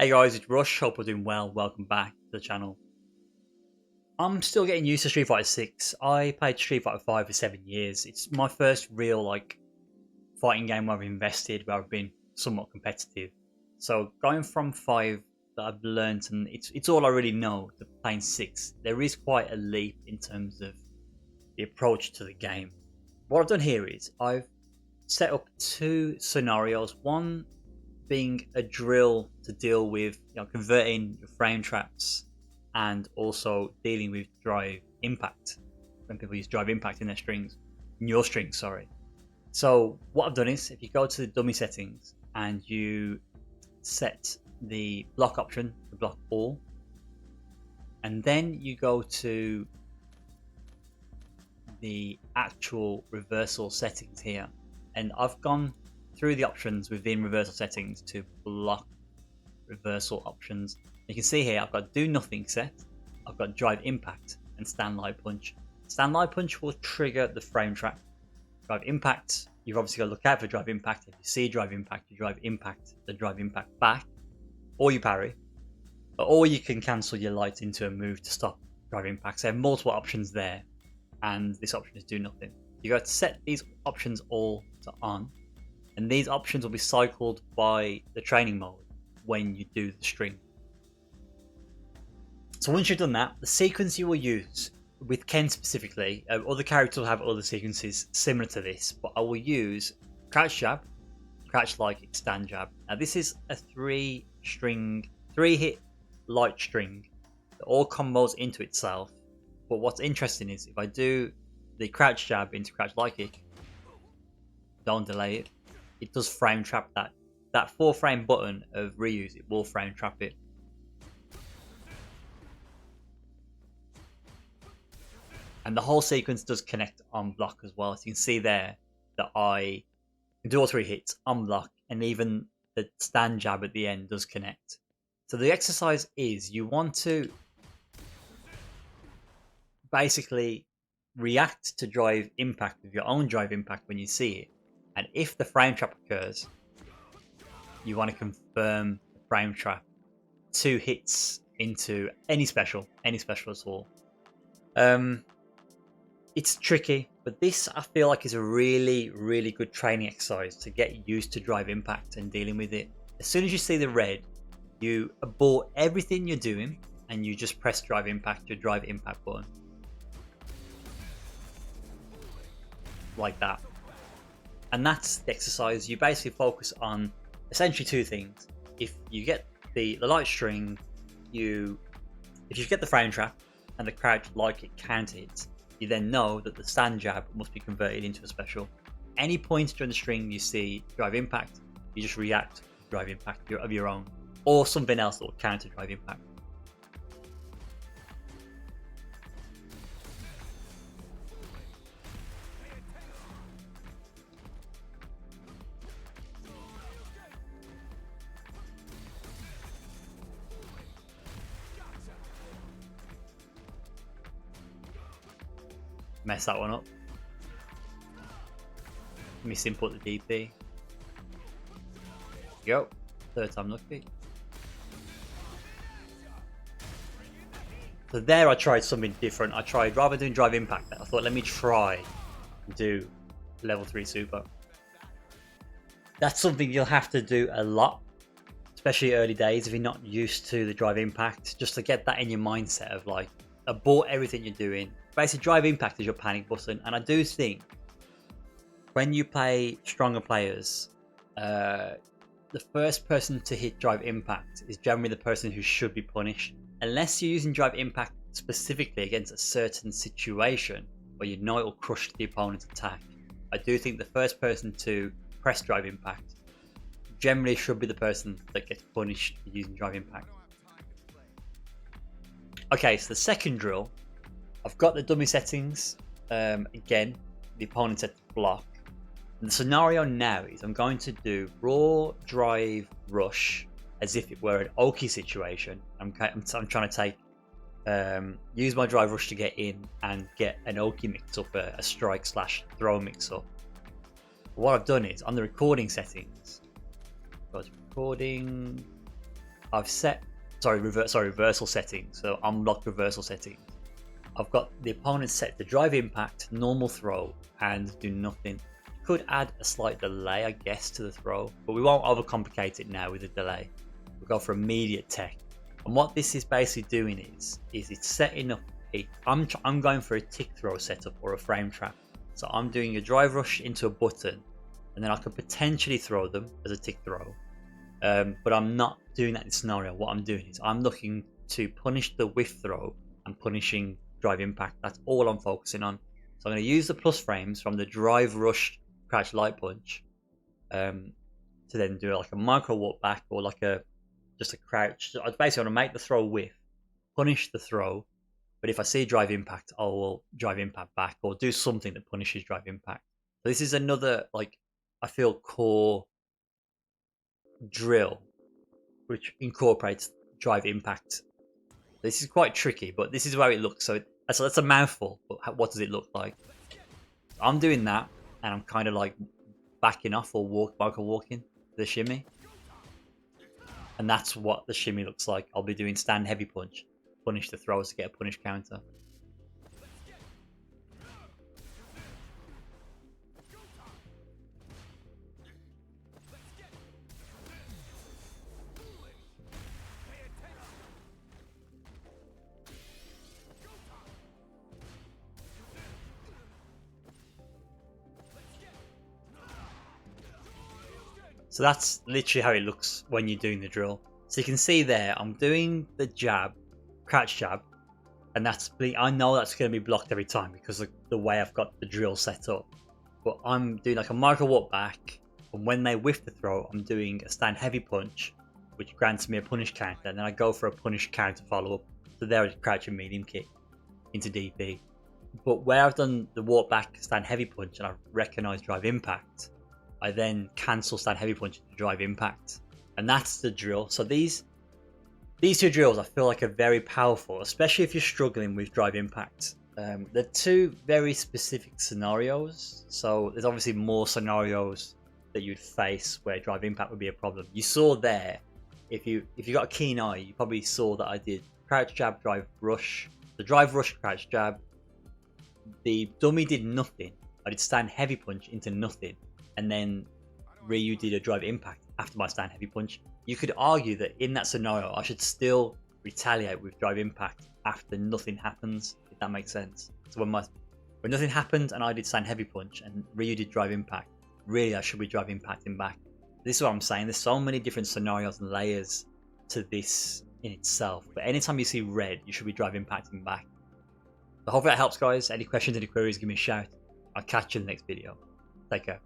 Hey guys, it's Rush. Hope you're doing well. Welcome back to the channel. I'm still getting used to Street Fighter 6. I played Street Fighter 5 for 7 years. It's my first real fighting game where I've invested, where I've been somewhat competitive. So going from 5 that I've learned, and it's all I really know, to playing 6, there is quite a leap in terms of the approach to the game. What I've done here is I've set up 2 scenarios. One being a drill to deal with converting your frame traps and also dealing with drive impact when people use drive impact in your strings, sorry. So what I've done is, if you go to the dummy settings and you set the block option to block all, and then you go to the actual reversal settings here, and I've gone through the options within reversal settings to block reversal options. You can see here I've got do nothing set, I've got drive impact and stand light punch. Stand light punch will trigger the frame trap. Drive impact, you've obviously got to look out for drive impact. If you see drive impact, you drive impact back, or you parry, or you can cancel your light into a move to stop drive impact. So I have multiple options there, and this option is do nothing. You got to set these options all to on, and these options will be cycled by the training mode when you do the string. So once you've done that, the sequence you will use with Ken specifically, other characters will have other sequences similar to this, but I will use crouch jab, crouch light kick, stand jab. Now this is a 3 hit light string that all combos into itself. But what's interesting is if I do the crouch jab into crouch light kick, don't delay it, it does frame trap that 4 frame button of reuse. It will frame trap it. And the whole sequence does connect on block as well. So you can see there that I can do all 3 hits on block, and even the stand jab at the end does connect. So the exercise is you want to basically react to drive impact with your own drive impact when you see it. And if the frame trap occurs, you want to confirm the frame trap 2 hits into any special at all. It's tricky, but this I feel like is a really, really good training exercise to get used to drive impact and dealing with it. As soon as you see the red, you abort everything you're doing and you just press drive impact, your drive impact button. Like that. And that's the exercise. You basically focus on essentially 2 things. If you get the light string, if you get the frame trap and the crouch light kick counter hits, you then know that the stand jab must be converted into a special. Any points during the string you see drive impact, you just react to drive impact of your own, or something else that will counter drive impact. Mess that one up. Misinput the DP. Go. 3rd time lucky. So there I tried something different. I tried, rather than drive impact, I thought let me try and do level 3 super. That's something you'll have to do a lot, especially early days if you're not used to the drive impact, just to get that in your mindset of like abort everything you're doing. Basically, drive impact is your panic button, and I do think when you play stronger players, the first person to hit drive impact is generally the person who should be punished. Unless you're using drive impact specifically against a certain situation where you know it will crush the opponent's attack, I do think the first person to press drive impact generally should be the person that gets punished for using drive impact. Okay, so the second drill, I've got the dummy settings. Again, the opponent set to block. And the scenario now is I'm going to do raw drive rush as if it were an Oki situation. I'm trying to take use my drive rush to get in and get an Oki mix up, a strike / throw mix up. What I've done is on the recording settings, go to recording, I've set, reversal settings. So unlock reversal settings. I've got the opponent set to drive impact, normal throw, and do nothing. Could add a slight delay, I guess, to the throw, but we won't overcomplicate it now with a delay. We'll go for immediate tech. And what this is basically doing is it's setting up I'm going for a tick throw setup or a frame trap. So I'm doing a drive rush into a button, and then I could potentially throw them as a tick throw. But I'm not doing that in this scenario. What I'm doing is I'm looking to punish the whiff throw and punishing drive impact. That's all I'm focusing on. So I'm going to use the plus frames from the drive rush crouch light punch to then do like a micro walk back or like just a crouch. So I basically want to make the throw whiff, punish the throw, but if I see drive impact, I will drive impact back or do something that punishes drive impact. So this is another, like, I feel, core drill which incorporates drive impact. This is quite tricky, but this is how it looks. So that's a mouthful, but what does it look like? I'm doing that, and I'm kind of like backing off or micro walking the shimmy. And that's what the shimmy looks like. I'll be doing stand heavy punch, punish the throws to get a punish counter. So that's literally how it looks when you're doing the drill. So you can see there, I'm doing the jab, crouch jab, and I know that's going to be blocked every time because of the way I've got the drill set up. But I'm doing like a micro walk back, and when they whiff the throw, I'm doing a stand heavy punch, which grants me a punish counter, and then I go for a punish counter follow up. So there is crouch and medium kick into DP. But where I've done the walk back, stand heavy punch, and I recognise drive impact, I then cancel stand heavy punch to drive impact. And that's the drill. So these two drills I feel like are very powerful, especially if you're struggling with drive impact. They're two very specific scenarios. So there's obviously more scenarios that you'd face where drive impact would be a problem. You saw there, if you got a keen eye, you probably saw that I did crouch jab, drive rush. The drive rush, crouch jab. The dummy did nothing. I did stand heavy punch into nothing. And then Ryu did a drive impact after my stand heavy punch. You could argue that in that scenario, I should still retaliate with drive impact after nothing happens, if that makes sense. So when nothing happened and I did stand heavy punch and Ryu did drive impact, really I should be drive impacting back. This is what I'm saying. There's so many different scenarios and layers to this in itself. But anytime you see red, you should be drive impacting back. So hopefully that helps, guys. Any questions, any queries, give me a shout. I'll catch you in the next video. Take care.